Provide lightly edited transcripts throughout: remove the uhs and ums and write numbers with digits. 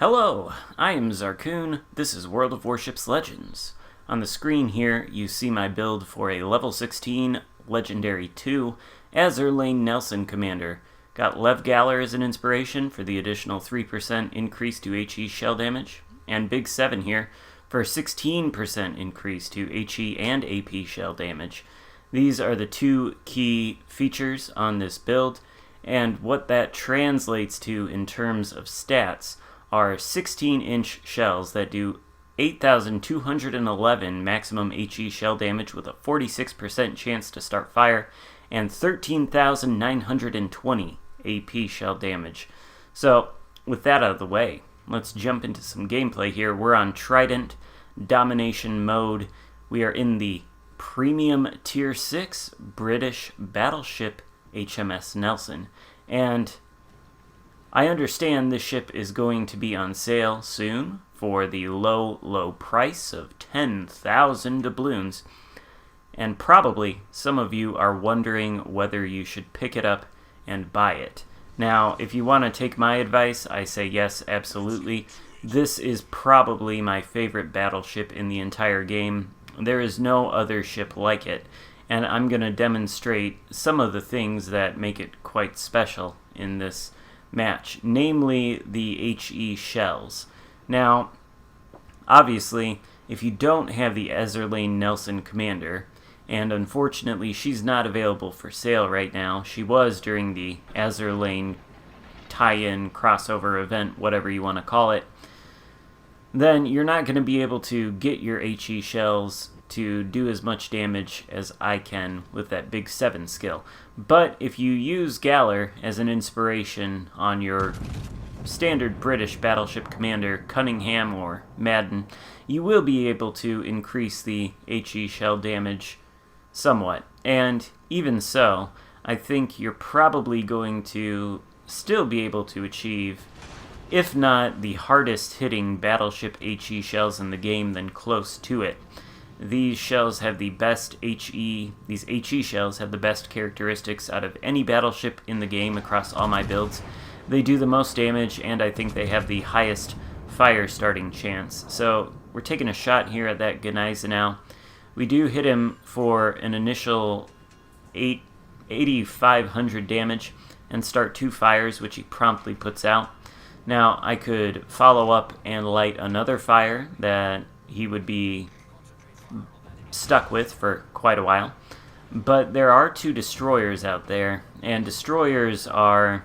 Hello, I am Xarkun. This is World of Warships Legends. On the screen here, you see my build for a level 16 Legendary 2 HMS Nelson commander. Got Lev Galler as an inspiration for the additional 3% increase to HE shell damage, and Big 7 here for a 16% increase to HE and AP shell damage. These are the two key features on this build, and what that translates to in terms of stats are 16-inch shells that do 8,211 maximum HE shell damage with a 46% chance to start fire, and 13,920 AP shell damage. So, with that out of the way, let's jump into some gameplay here. We're on Trident Domination mode. We are in the Premium Tier 6 British Battleship HMS Nelson, and I understand this ship is going to be on sale soon for the low price of 10,000 doubloons, and probably some of you are wondering whether you should pick it up and buy it. Now, if you want to take my advice, I say yes, absolutely. This is probably my favorite battleship in the entire game. There is no other ship like it, and I'm going to demonstrate some of the things that make it quite special in this match, namely the HE shells. Now, obviously, if you don't have the HMS Nelson commander, and unfortunately she's not available for sale right now, she was during the HMS tie-in crossover event, whatever you want to call it, then you're not going to be able to get your HE shells to do as much damage as I can with that Big 7 skill. But if you use Galler as an inspiration on your standard British battleship commander, Cunningham or Madden, you will be able to increase the HE shell damage somewhat. And even so, I think you're probably going to still be able to achieve, if not the hardest hitting battleship HE shells in the game, then close to it. These shells have the best HE, these HE shells have the best characteristics out of any battleship in the game across all my builds. They do the most damage, and I think they have the highest fire starting chance. So we're taking a shot here at that Gneisenau. We do hit him for an initial 8,500 damage and start 2 fires, which he promptly puts out. Now I could follow up and light another fire that he would be stuck with for quite a while, but there are 2 destroyers out there, and destroyers are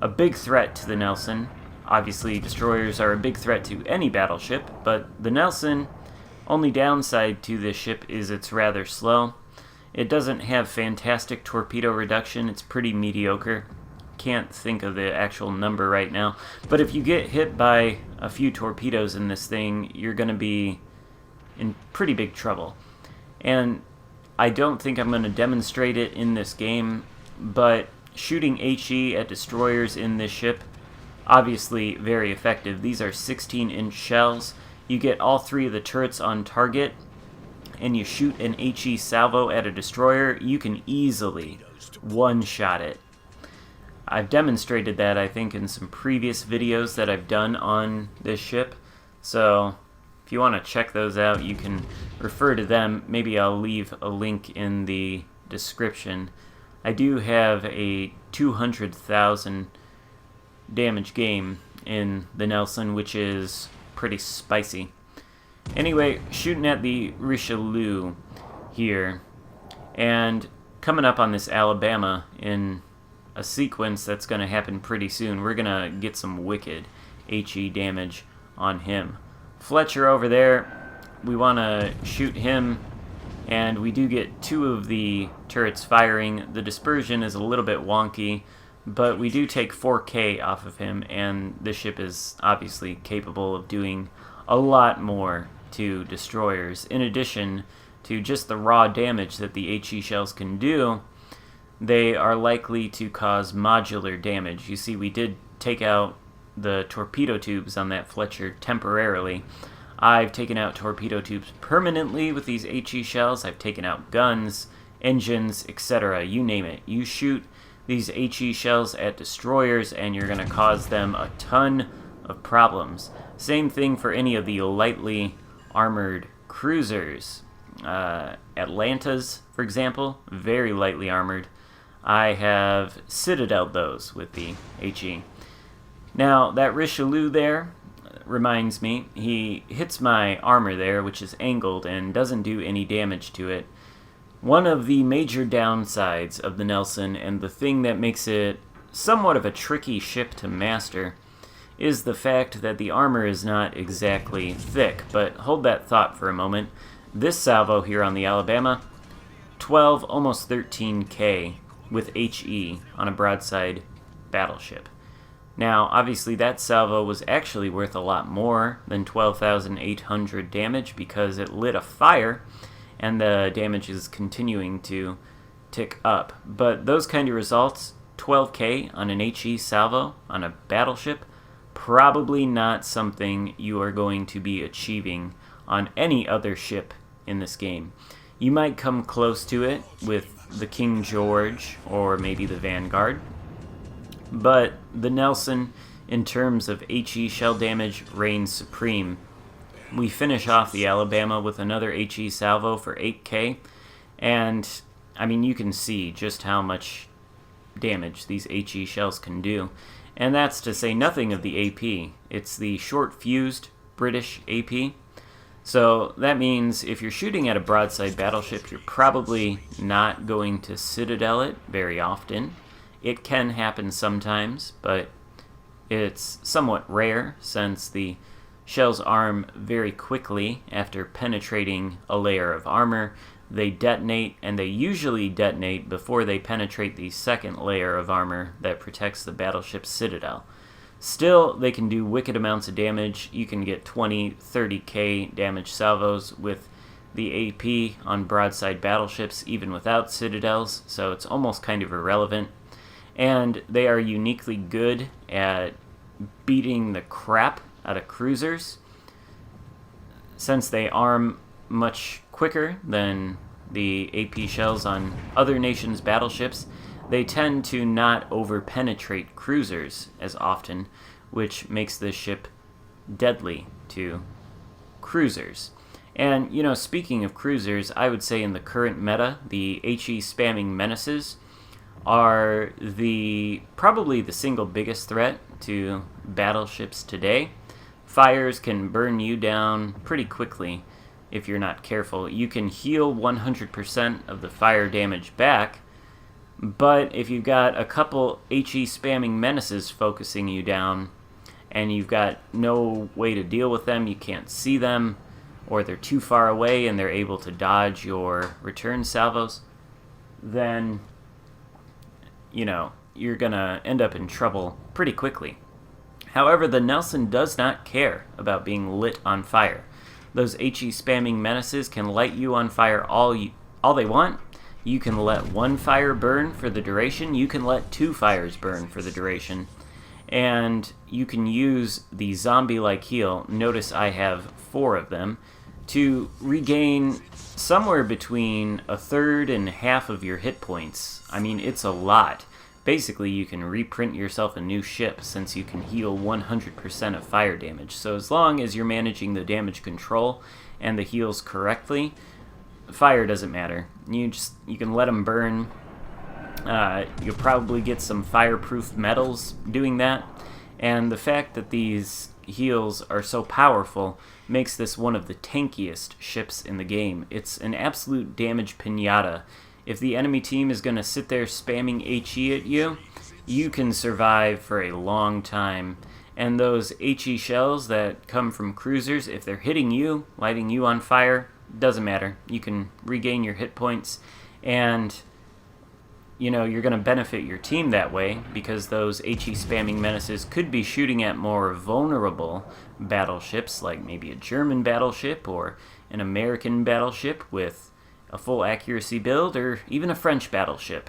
a big threat to the Nelson. Obviously, destroyers are a big threat to any battleship, but the Nelson, only downside to this ship is it's rather slow. It doesn't have fantastic torpedo reduction. It's pretty mediocre. Can't think of the actual number right now, but if you get hit by a few torpedoes in this thing, you're going to be in pretty big trouble. And I don't think I'm going to demonstrate it in this game, but shooting HE at destroyers in this ship, obviously very effective. These are 16-inch shells. You get all 3 of the turrets on target, and you shoot an HE salvo at a destroyer, you can easily one-shot it. I've demonstrated that, I think, in some previous videos that I've done on this ship, so if you want to check those out, you can refer to them. Maybe I'll leave a link in the description. I do have a 200,000 damage game in the Nelson, which is pretty spicy. Anyway, shooting at the Richelieu here, and coming up on this Alabama in a sequence that's going to happen pretty soon. We're going to get some wicked HE damage on him. Fletcher over there, we want to shoot him, and we do get 2 of the turrets firing. The dispersion is a little bit wonky, but we do take 4K off of him, and the ship is obviously capable of doing a lot more to destroyers. In addition to just the raw damage that the HE shells can do, they are likely to cause modular damage. You see, we did take out the torpedo tubes on that Fletcher temporarily. I've taken out torpedo tubes permanently with these HE shells. I've taken out guns, engines, etc. You name it. You shoot these HE shells at destroyers and you're going to cause them a ton of problems. Same thing for any of the lightly armored cruisers. Atlantas, for example, very lightly armored. I have citadeled those with the HE. Now, that Richelieu there reminds me, he hits my armor there, which is angled and doesn't do any damage to it. One of the major downsides of the Nelson, and the thing that makes it somewhat of a tricky ship to master, is the fact that the armor is not exactly thick. But hold that thought for a moment. This salvo here on the Alabama, 12, almost 13k with HE on a broadside battleship. Now, obviously that salvo was actually worth a lot more than 12,800 damage because it lit a fire and the damage is continuing to tick up. But those kind of results, 12k on an HE salvo on a battleship, probably not something you are going to be achieving on any other ship in this game. You might come close to it with the King George or maybe the Vanguard, but the Nelson, in terms of HE shell damage, reigns supreme. We finish off the Alabama with another HE salvo for 8k, and I mean, you can see just how much damage these HE shells can do. And that's to say nothing of the AP. It's the short-fused British AP. So that means if you're shooting at a broadside battleship, you're probably not going to citadel it very often. It can happen sometimes, but it's somewhat rare since the shells arm very quickly after penetrating a layer of armor. They detonate, and they usually detonate before they penetrate the second layer of armor that protects the battleship's citadel. Still, they can do wicked amounts of damage. You can get 20, 30k damage salvos with the AP on broadside battleships, even without citadels, so it's almost kind of irrelevant. And they are uniquely good at beating the crap out of cruisers, since they arm much quicker than the AP shells on other nations' battleships. They tend to not over-penetrate cruisers as often, which makes this ship deadly to cruisers. And, you know, speaking of cruisers, I would say in the current meta, the HE spamming menaces are probably the single biggest threat to battleships today. Fires can burn you down pretty quickly if you're not careful. You can heal 100% of the fire damage back, but if you've got a couple HE spamming menaces focusing you down and you've got no way to deal with them, you can't see them, or they're too far away and they're able to dodge your return salvos, then, you know, you're gonna end up in trouble pretty quickly. However, the Nelson does not care about being lit on fire. Those HE spamming menaces can light you on fire all they want. You can let one fire burn for the duration. You can let two fires burn for the duration. And you can use the zombie-like heal, notice I have 4 of them, to regain somewhere between a third and half of your hit points. I mean, it's a lot. Basically, you can reprint yourself a new ship since you can heal 100% of fire damage. So as long as you're managing the damage control and the heals correctly, fire doesn't matter. You can let them burn. You'll probably get some fireproof metals doing that. And the fact that these heals are so powerful makes this one of the tankiest ships in the game. It's an absolute damage pinata. If the enemy team is going to sit there spamming HE at you, you can survive for a long time. And those HE shells that come from cruisers, if they're hitting you, lighting you on fire, doesn't matter. You can regain your hit points, and you know, you're going to benefit your team that way because those HE spamming menaces could be shooting at more vulnerable battleships, like maybe a German battleship or an American battleship with a full accuracy build, or even a French battleship.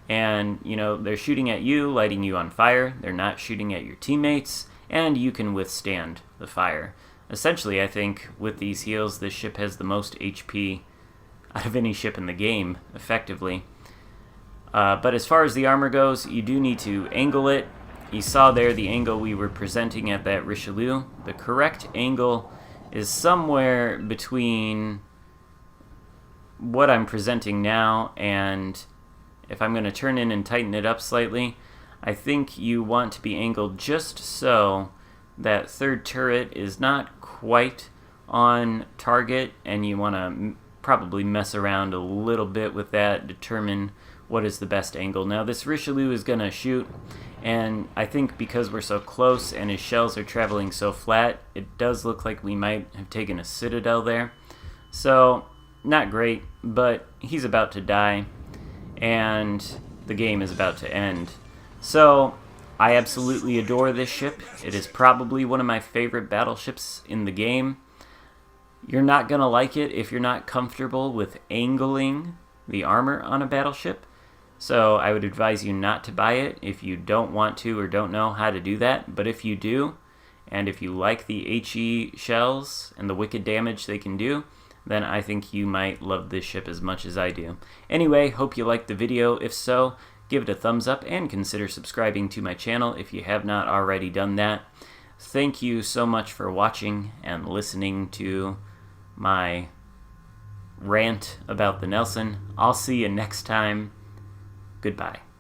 And, you know, they're shooting at you, lighting you on fire. They're not shooting at your teammates, and you can withstand the fire. Essentially, I think with these heals, this ship has the most HP out of any ship in the game, effectively. But as far as the armor goes, you do need to angle it. you saw there the angle we were presenting at that Richelieu. The correct angle is somewhere between what I'm presenting now, and if I'm going to turn in and tighten it up slightly, I think you want to be angled just so that third turret is not quite on target, and you want to probably mess around a little bit with that, determine what is the best angle. Now this Richelieu is going to shoot, and I think because we're so close and his shells are traveling so flat, it does look like we might have taken a citadel there. So not great, but he's about to die and the game is about to end. So I absolutely adore this ship. It is probably one of my favorite battleships in the game. You're not going to like it if you're not comfortable with angling the armor on a battleship. So I would advise you not to buy it if you don't want to or don't know how to do that. But if you do, and if you like the HE shells and the wicked damage they can do, then I think you might love this ship as much as I do. Anyway, hope you liked the video. If so, give it a thumbs up and consider subscribing to my channel if you have not already done that. Thank you so much for watching and listening to my rant about the Nelson. I'll see you next time. Goodbye.